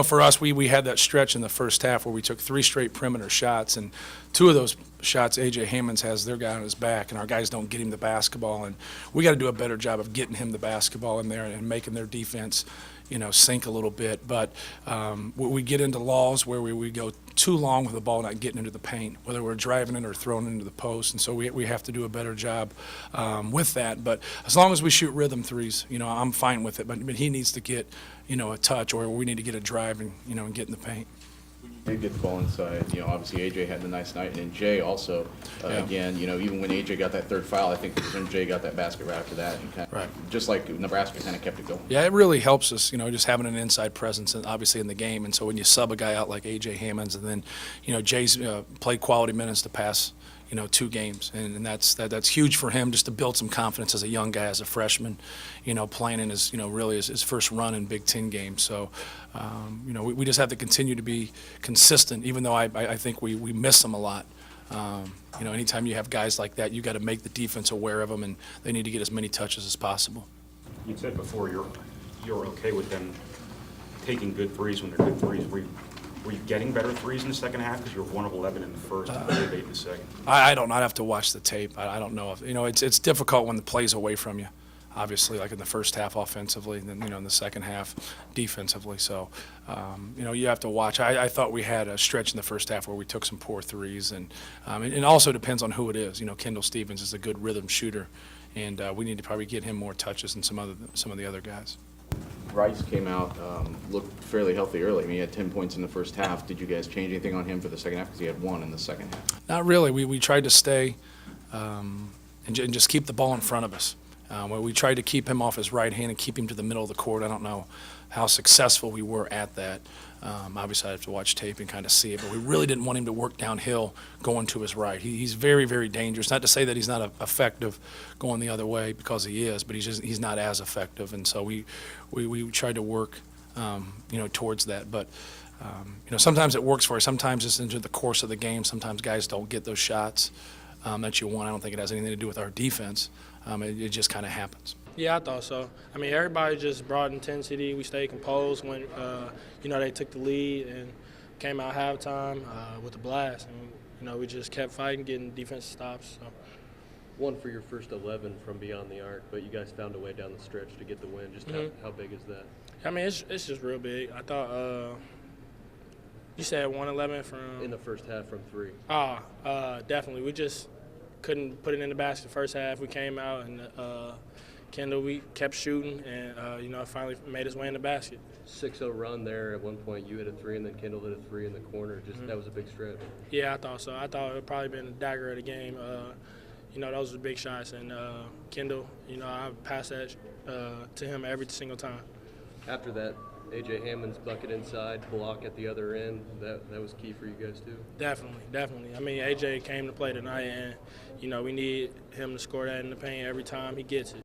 for us, we had that stretch in the first half where we took 3 straight perimeter shots, and 2 of those shots, A.J. Hammonds has their guy on his back, and our guys don't get him the basketball, and we got to do a better job of getting him the basketball in there and making their defense, sink a little bit. But we get into laws where we go too long with the ball not getting into the paint, whether we're driving it or throwing it into the post, and so we have to do a better job with that. But as long as we shoot rhythm threes, I'm fine with it. But he needs to get, a touch, or we need to get a drive and, and get in the paint. When you did get the ball inside, obviously AJ had the nice night, and then Jay also, again, even when AJ got that third foul, I think when Jay got that basket right after that, and just like Nebraska kind of kept it going. Yeah, it really helps us, just having an inside presence, and obviously in the game. And so when you sub a guy out like A.J. Hammonds, and then, Jay's played quality minutes to pass, 2 games, and that's huge for him, just to build some confidence as a young guy, as a freshman, playing in his, really his first run in Big Ten games. So, we just have to continue to be consistent, even though I think we miss them a lot. Anytime you have guys like that, you got to make the defense aware of them, and they need to get as many touches as possible. You said before you're okay with them taking good threes when they're good threes. Were you getting better threes in the second half because you were 1 of 11 in the first and 8 in the second? I don't know. I'd have to watch the tape. I don't know. It's difficult when the play's away from you, obviously, like in the first half offensively, and then, in the second half defensively. So, you have to watch. I thought we had a stretch in the first half where we took some poor threes, and it also depends on who it is. Kendall Stevens is a good rhythm shooter, and we need to probably get him more touches than some of the other guys. Rice came out, looked fairly healthy early. I mean, he had 10 points in the first half. Did you guys change anything on him for the second half? Because he had 1 in the second half. Not really. We tried to stay and just keep the ball in front of us. We tried to keep him off his right hand and keep him to the middle of the court. I don't know how successful we were at that. Obviously, I have to watch tape and kind of see it, but we really didn't want him to work downhill going to his right. He's very, very dangerous. Not to say that he's not effective going the other way, because he is, but he's not as effective. And so we tried to work, towards that. But sometimes it works for us. Sometimes it's into the course of the game. Sometimes guys don't get those shots that you want. I don't think it has anything to do with our defense. It just kind of happens. Yeah, I thought so. I mean, everybody just brought intensity. We stayed composed when, they took the lead and came out halftime with a blast. And, we just kept fighting, getting defensive stops. So. 1 for your first 11 from beyond the arc, but you guys found a way down the stretch to get the win. Just how big is that? I mean, it's just real big. I thought you said 111 from – in the first half from 3. Definitely. We just couldn't put it in the basket the first half. We came out and Kendall, we kept shooting, and, finally made his way in the basket. 6-0 run there. At one point you hit a 3, and then Kendall hit a 3 in the corner. That was a big stretch. Yeah, I thought so. I thought it would probably been the dagger of the game. Those were big shots. And Kendall, I pass that to him every single time. After that, A.J. Hammond's bucket inside, block at the other end, that was key for you guys too? Definitely. I mean, A.J. came to play tonight, and, we need him to score that in the paint every time he gets it.